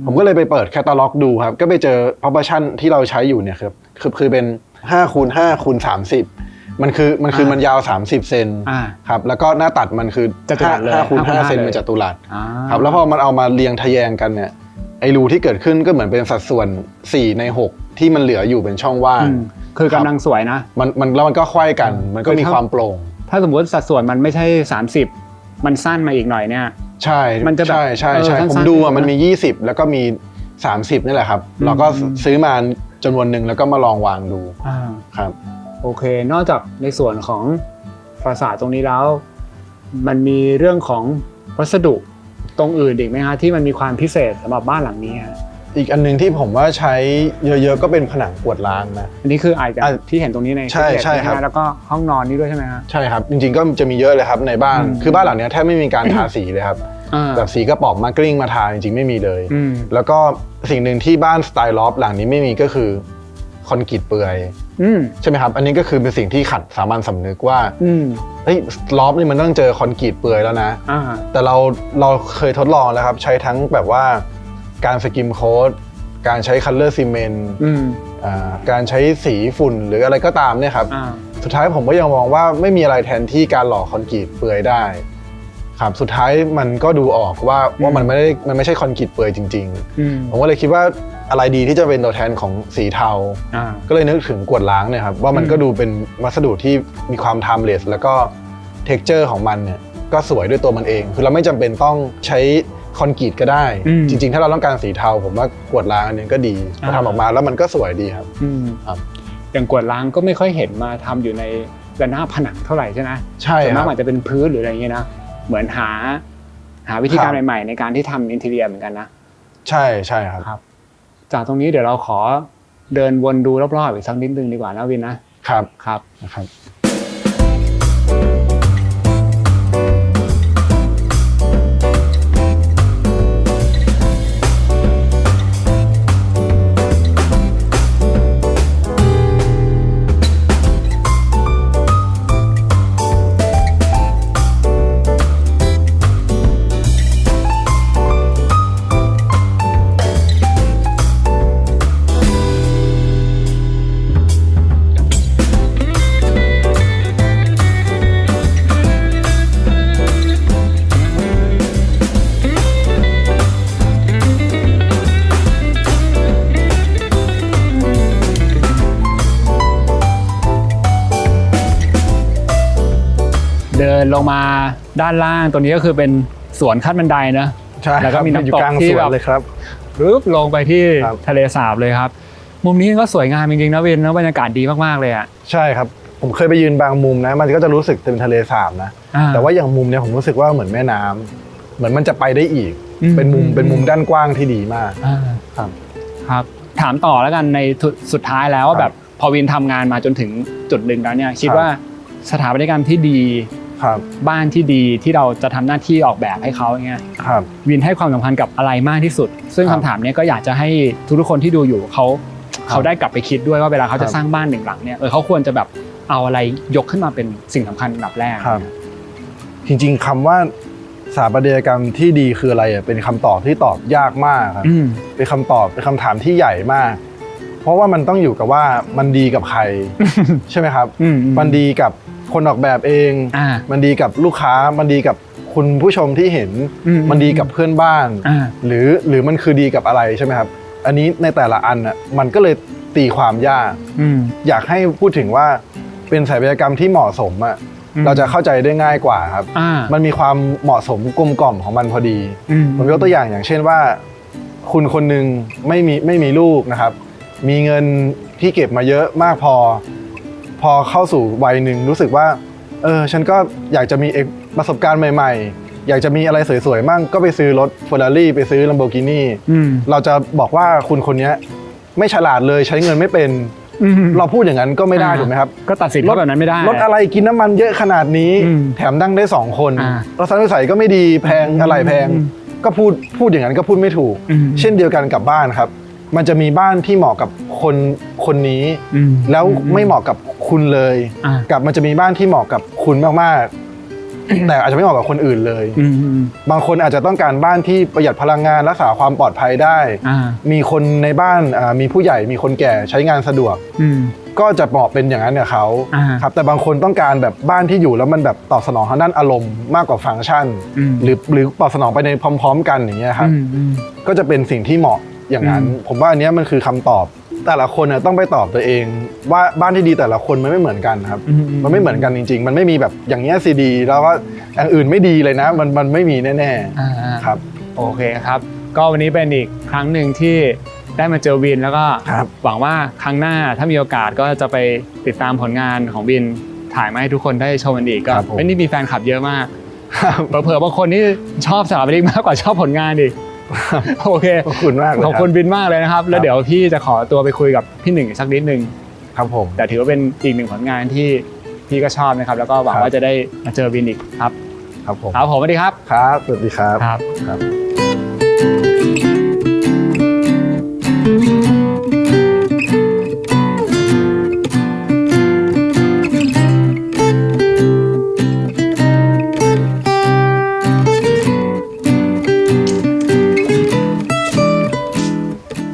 ผมก็เลยไปเปิดแคตตาล็อกดูครับก็ไปเจอ proportion ที่เราใช้อยู่เนี่ยครับคือเป็น5 คูณ 5 คูณ 30มันมันยาว30 เซนครับแล้วก็หน้าตัดมันคือ5 คูณ 5 เซนมันจัตุรัสครับแล้วพอมันเอามาเรียงทะแยงกันเนี่ยไอ้รูที่เกิดขึ้นก็เหมือนเป็นสัดส่วน4 ใน 6ที่มันเหลืออยู่เป็นช่องว่าง
คือกำลังสวยนะ
มันแล้วมันก็ควายกันมันก็มีความโปร่ง
ถ้าสมมติสัดส่วนมันไม่ใช่30มันสั้นมาอีกหน่อยเนี่ย
ใช่
มันจะแบบ
ใช่ผมดูมันมี20แล้วก็มี30นี่แหละครับเราก็ซื้อมาจำนวนหนึ่งแล้วก็มาลองวางดูครับ
โอเคนอกจากในส่วนของฟาสาดตรงนี้แล้วมันมีเรื่องของวัสดุตรงอื่นอีกไหมฮะที่มันมีความพิเศษสำหรับบ้านหลังนี้ฮะ
อีกอันนึงที่ผมว่าใช้เยอะๆก็เป็นผนังกวดล้างนะ
อันนี้คืออาจจะที่เห็นตรงนี้ใน
ใช่ครับ
แล้วก็ห้องนอนนี่ด้วยใช่ไหมฮะ
ใช่ครับจริงๆก็จะมีเยอะเลยครับในบ้านคือบ้านหลังนี้แทบไม่มีการทาสีเลยครับแบบสีกระป๋องมากลิ้งมาทาจริงๆไม่มีเลยแล้วก็สิ่งหนึ่งที่บ้านสไตล์ลอฟหลังนี้ไม่มีก็คือคอนกรีตเปลือยใช่ไหมครับอันนี้ก็คือเป็นสิ่งที่ขัดสามัญสำนึกว่าเฮ้ยลอฟนี่มันต้องเจอคอนกรีตเปลือยแล้วนะแต่เราเคยทดลองแล้วครับใช้ทั้งแบบว่าการสกิมโค้ดการใช้คัลเลอร์ซีเมนต์การใช้สีฝุ่นหรืออะไรก็ตามเนี่ยครับสุดท้ายผมก็ยังมองว่าไม่มีอะไรแทนที่การหล่อคอนกรีตเปลือยได้ครับสุดท้ายมันก็ดูออกว่ามันไม่ใช่คอนกรีตเปลือยจริงๆผมก็เลยคิดว่าอะไรดีที่จะเป็นตัวแทนของสีเทาก็เลยนึกถึงกวดล้างเนี่ยครับว่ามันก็ดูเป็นวัสดุที่มีความ timeless แล้วก็ texture ของมันเนี่ยก็สวยด้วยตัวมันเองคือเราไม่จำเป็นต้องใช้คอนกรีตก็ได้จริงๆถ้าเราต้องการสีเทาผมว่ากวดล้างอันนี้ก็ดีพอทำออกมาแล้วมันก็สวยดีครับ
อย่างกวดล้างก็ไม่ค่อยเห็นมาทำอยู่ในระนาบผนังเท่าไหร่ใช่ไหม
ใช่
ส่วนมากอาจจะเป็นพื้นหรืออะไรอย่างเงี้ยนะเหมือนหาวิธีการใหม่ๆในการที่ทำอินทีเรียเหมือนกันนะ
ใช่ครับ
จากตรงนี้เดี๋ยวเราขอเดินวนดูรอบๆอีกสักนิดนึงดีกว่านะวินนะครับ
ครับ
เดินลงมาด้านล่างตัวนี้ก็คือเป็นสวนขั้นบันไดนะ
ใช่
แล้วก็มีน้ำตกที่แบบ
เลยครับ
ปึ๊บลงไปที่ทะเลสาบเลยครับมุมนี้ก็สวยงามจริงๆนะวินแล้วบรรยากาศดีมากๆเลยอ่ะ
ใช่ครับผมเคยไปยืนบางมุมนะมันก็จะรู้สึกเป็นทะเลสาบนะแต่ว่าอย่างมุมเนี้ยผมรู้สึกว่าเหมือนแม่น้ำเหมือนมันจะไปได้อีกเป็นมุมด้านกว้างที่ดีมาก
ครับถามต่อแล้วกันในสุดท้ายแล้วว่าแบบพอวินทำงานมาจนถึงจุดหนึ่งแล้วเนี่ยคิดว่าสถาปัตยกรรมที่ดีบ้านที่ดีที่เราจะทำหน้าที่ออกแบบให้เขาอย่างเงี้ยวินให้ความสำคัญกับอะไรมากที่สุดซึ่งคำถามนี้ก็อยากจะให้ทุกคนที่ดูอยู่เขาได้กลับไปคิดด้วยว่าเวลาเขาจะสร้างบ้านหนึ่งหลังเนี่ยเขาควรจะแบบเอาอะไรยกขึ้นมาเป็นสิ่งสำคัญอันดับแรก
จริงๆคำว่าสถาปัตยกรรมที่ดีคืออะไรเป็นคำตอบที่ตอบยากมากครับเป็นคำถามที่ใหญ่มากเพราะว่ามันต้องอยู่กับว่ามันดีกับใครใช่ไหมครับมันดีกับคนออกแบบเองมันดีกับลูกค้ามันดีกับคุณผู้ชมที่เห็นมันดีกับเพื่อนบ้านหรือมันคือดีกับอะไรใช่ไหมครับอันนี้ในแต่ละอันมันก็เลยตีความยากอยากให้พูดถึงว่าเป็นสถาปัตยกรรมที่เหมาะสมเราจะเข้าใจได้ง่ายกว่าครับมันมีความเหมาะสมกลมกล่อมของมันพอดีผมยกตัวอย่างเช่นว่าคุณคนหนึ่งไม่มีลูกนะครับมีเงินที่เก็บมาเยอะมากพอเข้าสู่วัยหนึ่งรู้สึกว่าฉันก็อยากจะมีประสบการณ์ใหม่ๆอยากจะมีอะไรสวยๆมั่งก็ไปซื้อรถ Ferrari ไปซื้อ Lamborghini เราจะบอกว่าคุณคนนี้ไม่ฉลาดเลยใช้เงินไม่เป็นเราพูดอย่างนั้นก็ไม่ได้ถูกไหมครับ
ก็ตัดสินรถแบบนั้นไม่ได้
รถอะไรกินน้ำมันเยอะขนาดนี้แถมนั่งได้2 คนรถนิสัยก็ไม่ดีแพงอะไรแพงก็พูดอย่างนั้นก็พูดไม่ถูกเช่นเดียวกันกับบ้านครับมันจะมีบ้านที่เหมาะกับคนนี้แล้วไม่เหมาะกับคุณเลยกับมันจะมีบ้านที่เหมาะกับคุณมากๆ แต่อาจจะไม่เหมาะกับคนอื่นเลยบางคนอาจจะต้องการบ้านที่ประหยัดพลังงานรักษาความปลอดภัยได้มีคนในบ้านมีผู้ใหญ่มีคนแก่ใช้งานสะดวกก็จะเหมาะเป็นอย่างนั้นกับเขาครับแต่บางคนต้องการแบบบ้านที่อยู่แล้วมันแบบตอบสนองทางด้านอารมณ์มากกว่าฟังก์ชันหรือตอบสนองไปในพร้อมๆกันอย่างเงี้ยครับก็จะเป็นสิ่งที่เหมาะอย่างนั้นผมว่าอันนี้มันคือคำตอบแต่ละคนต้องไปตอบตัวเองว่าบ้านที่ดีแต่ละคนมันไม่เหมือนกันครับมันไม่เหมือนกันจริงๆมันไม่มีแบบอย่างเงี้ยซีดีแล้วก็อย่างอื่นไม่ดีเลยนะมันไม่มีแน่ๆครับ
โอเคครับก็วันนี้เป็นอีกครั้งหนึ่งที่ได้มาเจอวินแล้วก็หวังว่าครั้งหน้าถ้ามีโอกาสก็จะไปติดตามผลงานของวินถ่ายมาให้ทุกคนได้ชมกันอีกก็ไม่ได้มีแฟนคลับเยอะมากเผื่อบางคนที่ชอบสถาปนิกมากกว่าชอบผลงานอีกโอเค
ขอบคุณมากเลย
ขอบคุณวินมากเลยนะครับแล้วเดี๋ยวพี่จะขอตัวไปคุยกับพี่หนึ่งสักนิดนึง
ครับผม
แต่ถือว่าเป็นอีกหนึ่งผลงานที่พี่ก็ชอบนะครับแล้วก็หวังว่าจะได้มาเจอวินอีกครับ
ครับผม
สวัสดีครับ
ครับสวัสดีครับ
ครับ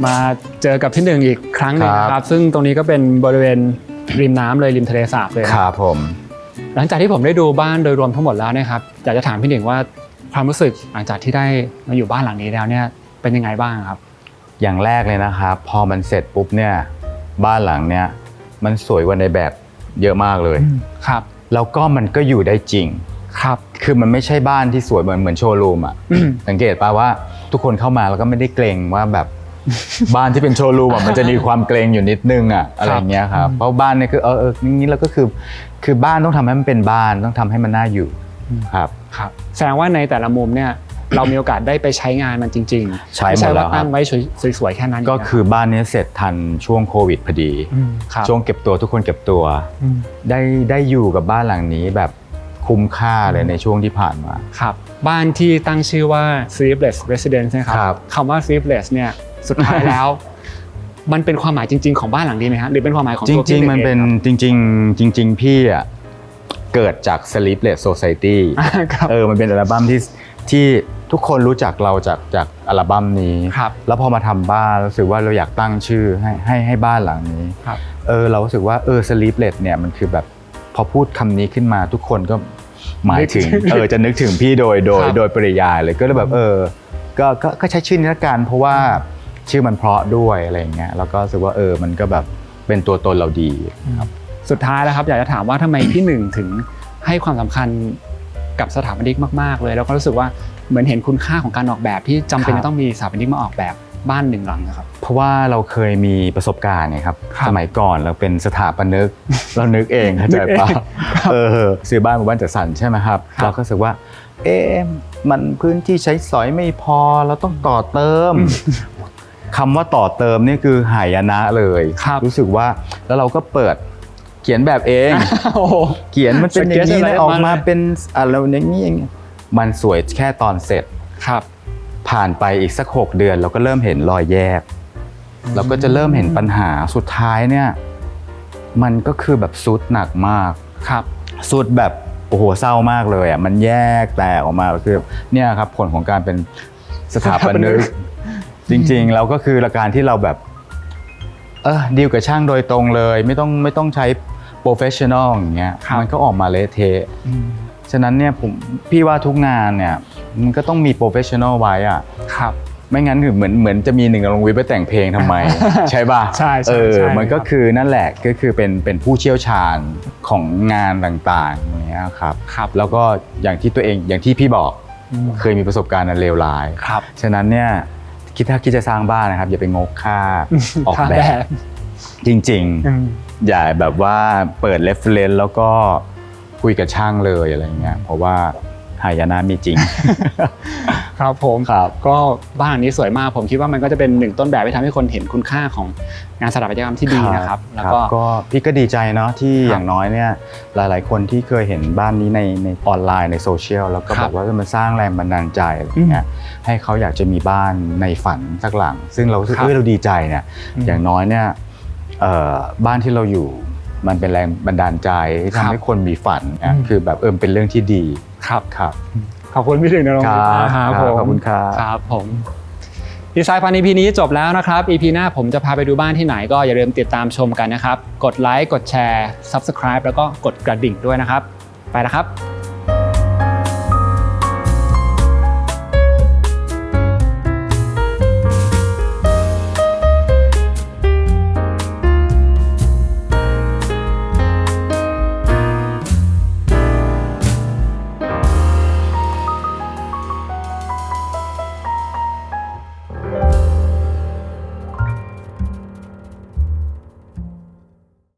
มาเจอกับพี่หนึ่งอีกครั้งหนึ่งครับซึ่งตรงนี้ก็เป็นบริเวณริมน้ำเลยริมทะเลสาบเลย
ครับผม
หลังจากที่ผมได้ดูบ้านโดยรวมทั้งหมดแล้วนะครับอยากจะถามพี่หนึ่งว่าความรู้สึกหลังจากที่ได้มาอยู่บ้านหลังนี้แล้วเนี่ยเป็นยังไงบ้างครับ
อย่างแรกเลยนะครับพอมันเสร็จปุ๊บเนี่ยบ้านหลังเนี่ยมันสวยกว่าในแบบเยอะมากเลย
ครับ
แล้วก็มันก็อยู่ได้จริง
ครับ
คือมันไม่ใช่บ้านที่สวยเหมือนโชว์รูมอ่ะสังเกตป่ะว่าทุกคนเข้ามาแล้วก็ไม่ได้เกรงว่าแบบบ้านที่เป็นโชว์รูมมันจะมีความเกรงอยู่นิดนึงอะไรเงี้ยครับเพราะบ้านเนี่ยคือนี้แล้วก็คือบ้านต้องทำให้มันเป็นบ้านต้องทำให้มันน่าอยู่ครับ
แสดงว่าในแต่ละมุมเนี่ยเรามีโอกาสได้ไปใช้งานมันจริง
ๆใช้หมดแล้ว
ตั้งไว้สวยๆแค่นั้น
ก็คือบ้านนี้เสร็จทันช่วงโควิดพอดีช่วงเก็บตัวทุกคนเก็บตัวได้อยู่กับบ้านหลังนี้แบบคุ้มค่าเลยในช่วงที่ผ่านมา
ครับบ้านที่ตั้งชื่อว่า Sleepless Residence นะครับคำว่า Sleepless เนี่ยสุดท้ายแล้วมันเป็นความหมายจริงๆของบ้านหลังนี้ไหมฮะหรือเป็นความหมายของตัวพี่
จริงๆมันเป็นจริงพี่อ่ะเกิดจาก Sleepless Society มันเป็นอัลบั้มที่ทุกคนรู้จักเราจากอัลบั้มนี้แล้วพอมาทำบ้านรู้สึกว่าเราอยากตั้งชื่อให้บ้านหลังนี้เรารู้สึกว่าSleepless เนี่ยมันคือแบบพอพูดคำนี้ขึ้นมาทุกคนก็หมายถึงจะนึกถึงพี่โดยปริยายเลยก็เลยแบบก็ใช้ชื่อนี้ละกันเพราะว่าชื่อมันเพราะด้วยอะไรอย่างเงี้ยแล้วก็รู้สึกว่ามันก็แบบเป็นตัวตนเราดีครับ
สุดท้ายแล้วครับอยากจะถามว่าทำไมพี่หนึ่งถึงให้ความสำคัญกับสถาปนิกมากๆเลยแล้วก็รู้สึกว่าเหมือนเห็นคุณค่าของการออกแบบที่จำเป็นจะต้องมีสถาปนิกมาออกแบบบ้านหนึ่งหลังนะครับ
เพราะว่าเราเคยมีประสบการณ์ไงครับสมัยก่อนเราเป็นสถาปนิกเรานึกเองเข้าใจป่ะซื้อบ้านมาบ้านจัดสรรใช่ไหมครับเราก็รู้สึกว่ามันพื้นที่ใช้สอยไม่พอเราต้องต่อเติมคำว่าต่อเติมนี่คือหายนะเลยรู้สึกว่าแล้วเราก็เปิดเขียนแบบเองเขียนมันเป็นอย่างนี้นะออกมาเป็นอะไรอย่างนี้มันสวยแค่ตอนเสร็จ
ครับ
ผ่านไปอีกสัก6 เดือนเราก็เริ่มเห็นรอยแยกเราก็จะเริ่มเห็นปัญหาสุดท้ายเนี่ยมันก็คือแบบสุดหนักมาก
ครับ
สุดแบบโอ้โหเศร้ามากเลยอ่ะมันแยกแตกออกมาคือเนี่ยครับผลของการเป็นสถาปนิกจริงๆแล้วก็คือการที่เราแบบดีลกับช่างโดยตรงเลยไม่ต้องใช้โปรเฟชชั่นอลอย่างเงี้ยมันก็ออกมาเละเทะฉะนั้นเนี่ยพี่ว่าทุกงานเนี่ยมันก็ต้องมีโปรเฟชชั่นอลไว้อ่ะ
ครับ
ไม่งั้นคือเหมือนจะมีหนึ่งลงวิไปแต่งเพลงทำไม ใช่ป่ะ
ใช่
มันก็คือนั่นแหละก็คือเป็นผู้เชี่ยวชาญของงานต่างๆอย่างเงี้ยครับแล้วก็อย่างที่พี่บอกเคยมีประสบการณ์อันเลวร้ายฉะนั้นเนี่ยถ้าคิดจะสร้างบ้านนะครับอย่าไปงกค่าออกแบบจริงๆอย่าแบบว่าเปิดเรฟเฟรนซ์แล้วก็คุยกับช่างเลยอะไรเงี้ยเพราะว่าหายนะมีจริง
ครับผมก็บ้านหลังนี้สวยมากผมคิดว่ามันก็จะเป็นหนึ่งต้นแบบที่ทำให้คนเห็นคุณค่าของงานสถาปัตยกรรมที่ดีนะครับแล้ว
ก็พี่ก็ดีใจเนาะที่อย่างน้อยเนี่ยหลายๆคนที่เคยเห็นบ้านนี้ในออนไลน์ในโซเชียลแล้วก็บอกว่ามันสร้างแรงบันดาลใจอะไรเงี้ยให้เขาอยากจะมีบ้านในฝันสักหลังซึ่งเราสึกเราดีใจเนี่ยอย่างน้อยเนี่ยบ้านที่เราอยู่มันเป็นแรงบันดาลใจที่ทำให้คนมีฝันคือแบบเป็นเรื่องที่ดี ครับ
ขอบคุณพี่หนึ่งนรงค์ครับผม
ขอบคุณครับ
ครับผมดีไซน์ฟัน EP นี้จบแล้วนะครับ EP หน้าผมจะพาไปดูบ้านที่ไหนก็อย่าลืมติดตามชมกันนะครับกดไลค์กดแชร์ Subscribe แล้วก็กดกระดิ่งด้วยนะครับไปแล้วครับ